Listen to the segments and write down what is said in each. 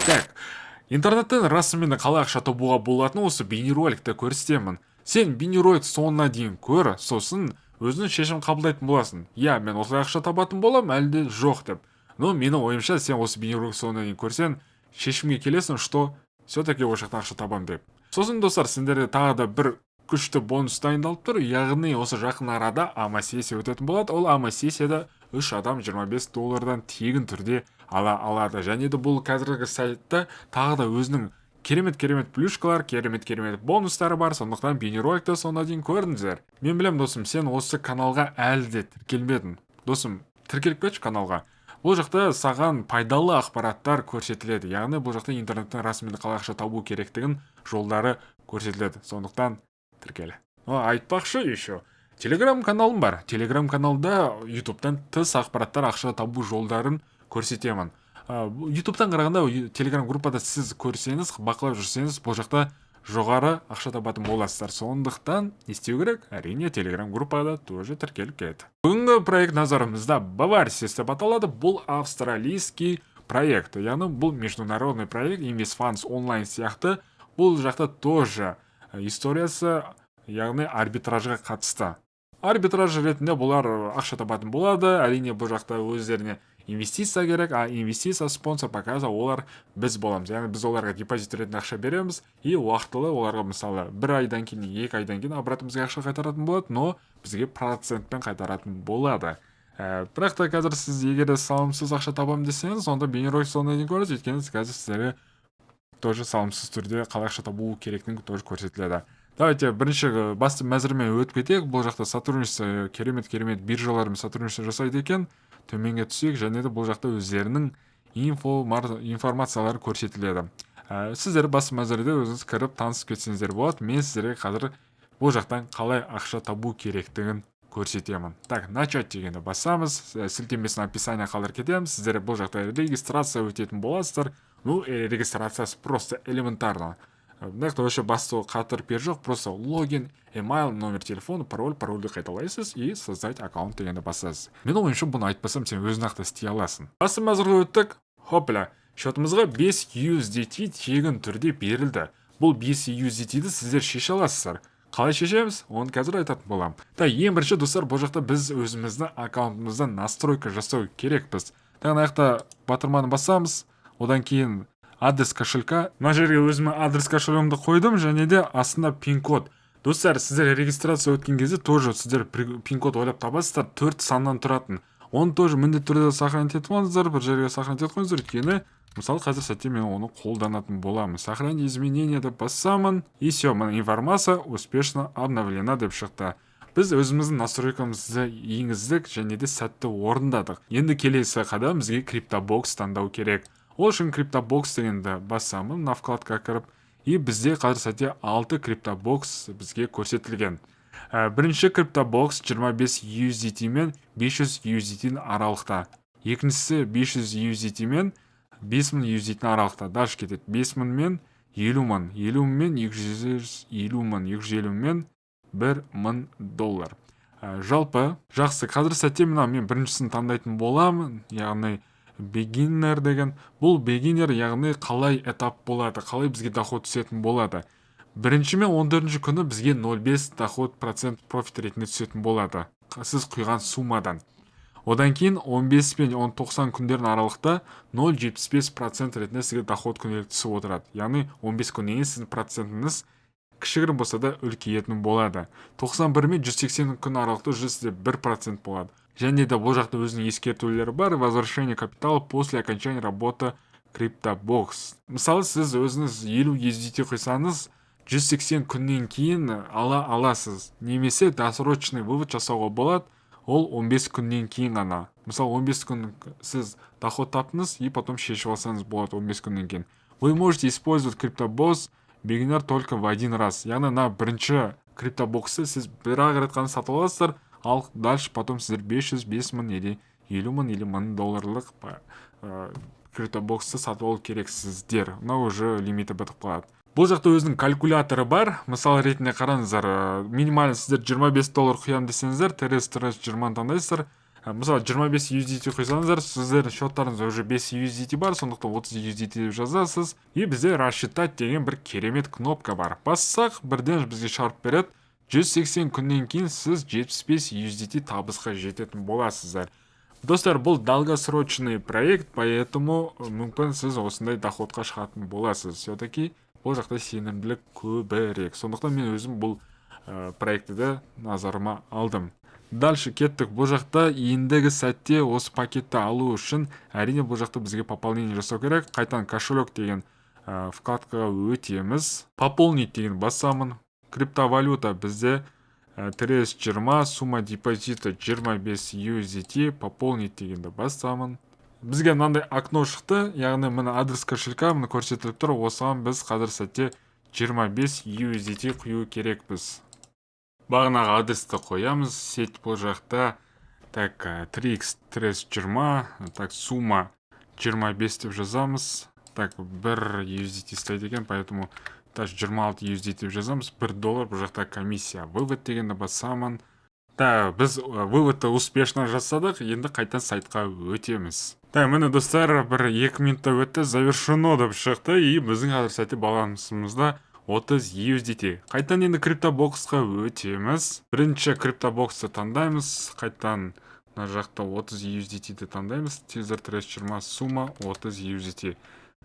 Так, интернеттен расымен қалай ақша табуға болатыны осы бейнероликті көрсетемін. Сен бейнеролик соңына дейін көр, сосын өзің шешім қабылдайтын боласың. Я, мен осылай ақша табатын болам, әлде жоқ деп. Но менің ойымша сен осы бейнеролик соңына дейін көрсең, шешімге келесің, что все-таки ол жақтан ақша табам деп. Сосын достар, сендерде тағы да бір күшті бонус дайындалып тұр, яғни осы жақын арада ама-сессия өтетін болады. Ол ама-сессияда 3 адам $25 тегін түрде ала алады. Және де бұл қазіргі сайтта тағы да өзінің керемет плюшкалар, керемет бонустары бар. Сондықтан бейнероликті соңына дейін көрдіңіздер. Мен білем, досым, сен осы каналға әлі де тіркелмедің. Досым, тіркеліп кетші каналға. Бұл жақта саған пайдалы ақпараттар көрсетіледі. Яғни бұл жақта интернеттен расымен қалай ақша табу керектігін жолдары көрсетіледі. Сондықтан тіркел. Айтпақшы еще. Телеграм каналым бар. Телеграм каналда ютубтан тыс ақпараттар ақша табу жолдарын көрсетемін. Ютубтан қарағанда телеграм группада сіз көрсеңіз, бақылап жүрсеңіз, бұл жақта жоғары ақша табатын боласыздар. Сондықтан не істеу керек? Әрине телеграм группада тоже тіркеліп кет. Бүгінгі проект назарымызда Баварсис деп аталады. Бұл австралийский проект. Яғни бұл международный проект, Инвестфанс онлайн сияқты. Бұл жақта тоже историясы, яғни арбитражға қатысты. Арбитраж ретінде бұлар ақша табатын болады. Әрине бұл жақта өздеріне инвестиция керек, а инвестиция спонсор показа олар біз боламыз. Яғни біз оларға депозит ретінде ақша береміз, и уақытылы оларға мысалы 1 айдан кейін, 2 айдан кейін обратно бізге ақша қайтаратын болады, но бізге процентпен қайтаратын болады. Бірақ та қазір сіз егер салымсыз ақша табамын десеңіз, онда бейнеролик соңына дейін көріңіз, өйткені қазір сіздерге тоже салымсыз түрде қалай ақша табу керектігін тоже көрсетіледі. Давайте бірінші басты мәзірмен өтіп кетейік. Бұл жақта сотрудничество керемет биржалармен сотрудничество жасайды екен. Төменге түсек, және де бұл жақта өздерінің информациялары көрсетіледі. Сіздер басты мәзірде өзіңіз кіріп танысып кетсеңіздер болады. Мен сіздерге қазір бұл жақтан қалай ақша табу керектігін көрсетемін. Так, начать дегенді басамыз. Сілтемесін описание қалдырып кетеміз. Сіздер бұл жақта регистрация өтетін боласыздар. Регистрациясы просто элементарно. Нақты вообще басты қатырып бер жоқ, просто логин, email, номер телефона, парольді қайталайсыз и создать аккаунт дегенді басасыз. Мен ойымша бұны айтпасам, сен өзің нақты істей аласың. Басты мәзірге өттік. Хопля, шотымызға 5 USDT тегін түрде берілді. Бұл 5 USDT-ді сіздер шеше аласыздар. Қалай шешеміз? Оны қазір айтатын болам. Ең бірінші достар, бұл жақта біз өзіміздің аккаунтымыздан настройка жасау керекпіз. Аяқта батырманы басамыз, одан кейін адрес кошелька. Мына жерге өзіме адрес кошелегімді қойдым, және де астында пин-код. Достар, сіздер регистрация өткен кезде тоже сіздер пин-код ойлап табасыздар, 4 саннан тұратын. Оны тоже міндетті түрде сохранить етіп алыңыздар, бір жерге сохранить етіп қойыңыздар, өйткені мысалы қазір сәтте мен оны қолданатын боламын. Сохранить изменения деп басамын, и все, мына информация успешно обновлена деп шықты. Біз өзіміздің настройкамызды енгіздік, және де сәтті орындадық. Енді келесі қадам бізге CryptoBox таңдау керек. Ол үшін CryptoBox дегенді басамын, мына вкладқа кіріп, и бізде қазір сәтте 6 CryptoBox бізге көрсетілген. Бірінші CryptoBox 25 USDT мен 500 USDT аралықта. Екіншісі 500 USDT мен 5000 USDT аралықта. Дальше кетеді. 5000 мен 50 мен 250 мен $1000. Жалпы жақсы. Қазір сәтте мен біріншісін таңдайтын боламын, яғни beginner деген. Бұл beginner, яғни қалай этап болады, қалай бізге доход түсетін болады. Бірінші мен 14-ші күні бізге 0,5 доход процент профит ретінде түсетін болады, сіз құйған суммадан. Одан кейін 15 пен 90 күндердің аралықта 0,75% ретінде сізге доход күнделік түсіп отырады. Яғни 15 күннен кейін сіздің процентіңіз кішігірім болса да үлкейетін болады. 91 мен 180 күн аралықта сізде 1% болады. Және де бұл жақта өзінің ескертулері бар. Возвращение капитала после окончания работы CryptoBox. Мысалы, сіз өзіңіз 50 USDT құйсаңыз, 180 күннен кейін ала аласыз. Немесе досрочный вывод жасауға болады, ол 15 күннен кейін ғана. Мысалы, 15 күн сіз доход таптыңыз, и потом шешіп алсаңыз болады 15 күннен кейін. Вы можете использовать CryptoBox beginner только в один раз. Яғни на бірінші CryptoBox-ы сіз бір-ақ рет қана сатып аласыздар, ал дальше потом сіздер 500, 5000 или 50 или $1000 CryptoBox-ы сатып алу керексіздер. Мынау уже лимиті бітіп қалады. Бұл жақта өзінің калькуляторы бар. Мысалы ретінде қараңыздар, минимально сіздер $25 құям десеңіздер, терес 20 таңдайсыздар. Мысалы 25 USDT құйсаңыздар, сіздердің счеттарыңызда уже 5 USDT бар, сондықтан 30 USDT деп жазасыз. И бізде рассчитать деген бір керемет кнопка бар. Бассақ, бірден бізге шығарып береді. 180 күннен кейін сіз 75 USDT табысқа жететін боласыздар. Достар, бұл долгосрочный проект, поэтому мүмкін сіз осындай доходқа шығатын боласыз. Все-таки бұл жақта сенімділік көбірек. Сондықтан мен өзім бұл проектті назарыма алдым. Дальше кеттік. Бұл жақта ендігі сәтте осы пакетті алу үшін әрине бұл жақта бізге пополнение жасау керек. Қайтан кошелек деген вкладкаға өтеміз. Пополнить деген басамын. Криптовалюта бізде трес 20, сумма депозита 25 USDT, пополнить дегенді басамын. Бізге мынандай окно шықты, яғни мына адрес кошелька мына көрсетіліп тұр. Осыған біз қазір сәтте 25 USDT құю керекпіз. Бағанағы адресті қоямыз. Сеть бұл жақта так 3x трес 20, так сумма 25 деп жазамыз. Так 1 USDT стайды екен, поэтому даже 26 USDT деп жазамыз. $1 бұл жақта комиссия. Вывод дегенді басамын. Да, біз выводты успешно жасадық, енді қайтан сайтқа өтеміз. Да, міне достар, бір 2 минутта өтті, завершено деп шықты, и біздің қазір сәтте балансымызда 30 USDT. Қайтан енді криптобоксқа өтеміз. Бірінші криптобоксты таңдаймыз. Қайтан мына жақта 30 USDT-ді таңдаймыз. Тезер трес 20 сумма 30 USDT.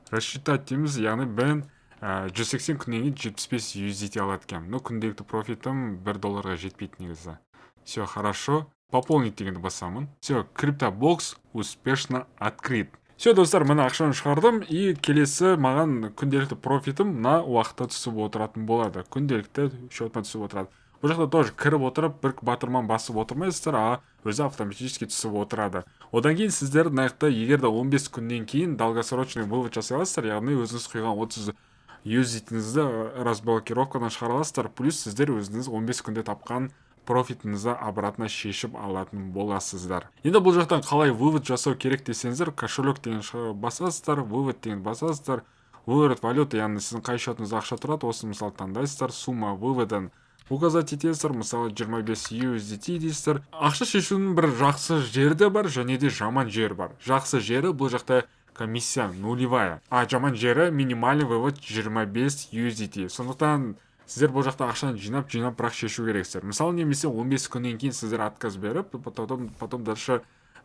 Рассчитать дейміз, яғни бен 180 күннен кейін 75 USDT алады екен. Но күнделікті профитім $1 жетпейді негізі. Все хорошо. Пополнить дегенді басамын. Все, криптобокс успешно открыт. Все, достар, мына ақшаны шығардым, и келесі маған күнделікті профитім мына уақытта түсіп отыратын болады. Күнделікті счетыма түсіп отырады. Бұл жақта тоже кіріп отырып, бір батырман басып отырмайсыздар, а өзі автоматически түсіп отырады. Одан кейін сіздер нақты егерде 15 күннен кейін долгосрочный вывод жасай аласыздар, яғни өзіңіз құйған 30 USDT-іңізді разблокировкадан шығара аласыздар, плюс сіздер өзіңіз 15 күнде тапқан профитіңізді обратно шешіп алатын боласыздар. Енді бұл жақтан қалай вывод жасау керек десеңіздер, кошелек деген басасыздар, вывод деген басасыздар. Вывод валюта, яғни сіздің қай счетыңызда ақша тұрады, осы мысалы таңдайсыздар, сумма выводын указать етесіздер, мысалы 25 USDT дейсіздер. Ақша шешудің бір жақсы жері де бар, және де жаман жері бар. Жақсы жері бұл жақта комиссия нулевая, а жаман жері минимальный вывод 25 USDT. Сондықтан сіздер бұл жақта ақшаны жинап бірақ шешу керексіздер. Мысалы, немесе 15 күннен кейін сіздер отказ беріп, потом дальше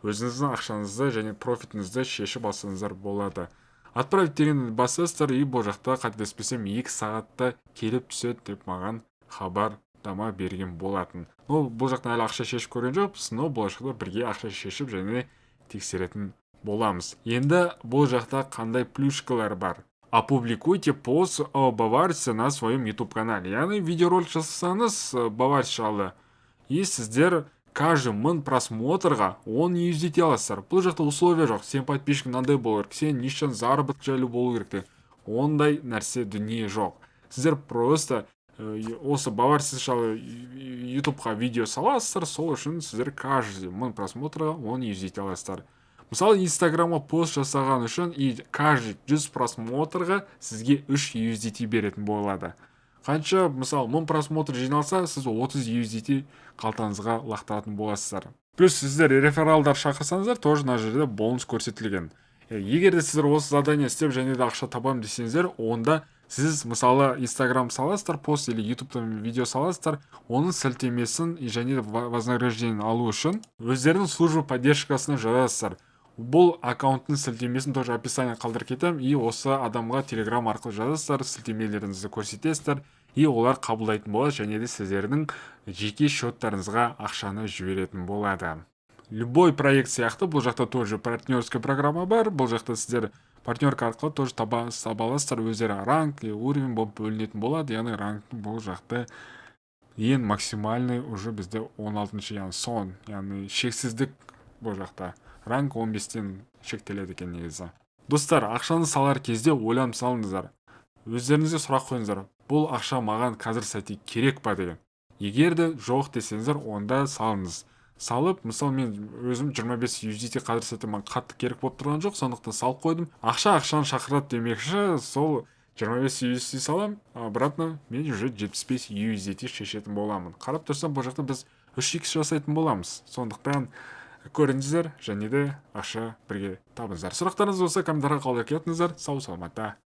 өзіңіздің ақшаңызды және профитіңізді шешіп алсаңыздар болады. Отправить деген басасыздар, и бұл жақта қателеспесем 2 сағатта келіп түседі деп маған хабардама берген болатын. Бұл жақта әлі ақша шешіп көрген жоқпыз, но болашақта бірге ақша шешіп және тексеретін боламыз. Енді бұл жақта қандай плюшкалар бар? Опубликуйте пост о Баварсе на своем YouTube канале. Яғни видеоролик жасасаңыз Баварс жайлы, и сіздер каждый 1000 просмотрға 10 USDT аласыздар. Бұл жақта условия жоқ. Сен подписчик мынандай болу керек, сен нишан заработок жайлы болу керек. Ондай нәрсе дүние жоқ. Сіздер просто осы Баварс жайлы YouTubeға видео саласыздар, сол үшін сіздер каждый 1000 просмотрға 10 USDT аласыздар. Мысалы, Инстаграмға пост жасаған үшін и каждый 100 просмотрға сізге 3 USDT беретін болады. Қанша, мысалы, 1000 просмотр жиналса, сіз 30 USDT қалтаңызға лақтыратын боласыздар. Плюс сіздер рефералдар шақырсаңыздар, тоже мына жерде бонус көрсетілген. Егер де сіздер осы задание істеп және де ақша табам десеңіздер, онда сіз мысалы Инстаграм саласыздар, пост или ютубтан видео саласыздар, оның сілтемесін және де вознаграждение алу үшін өздерінің служба поддержкасына жазасыздар. Бұл аккаунттың сілтемесін тоже описание қалдырып кетем, и осы адамға телеграм арқылы жазасыздар, сілтемелеріңізді көрсетесіздер, и олар қабылдайтын болады және де сіздердің жеке счеттарыңызға ақшаны жіберетін болады. Любой проект сияқты бұл жақта тоже партнерская программа бар. Бұл жақта сіздер партнерка арқылы тоже таба аласыздар, өздері ранг и уровень болып бөлінетін болады. Яғни ранг бұл жақта ең максимальный уже бізде 16-шы, яғни сон, яғни шексіздік бұл жақта. Ранг 15-тен шектеледі екен негізі. Достар, ақшаны салар кезде ойланып салыңыздар. Өздеріңізге сұрақ қойыңыздар. Бұл ақша маған қазір сәтте керек па деген. Егер де жоқ десеңіздер, онда салыңыз. Салып, мысалы мен өзім 25 USDT қазір сәтте маған қатты керек болып тұрған жоқ, сондықтан салып қойдым. Ақшаны шақырады демекші, сол 25 USDT салам, обратно мен уже 75 USDT шешетін боламын. Қарап тұрсам, бұл жақта біз 3x жасайтын боламыз. Сондықтан көріңіздер және де ақша бірге табыңыздар. Сұрақтарыңыз болса комментарийға қалдырып кетіңіздер. Сау саламатта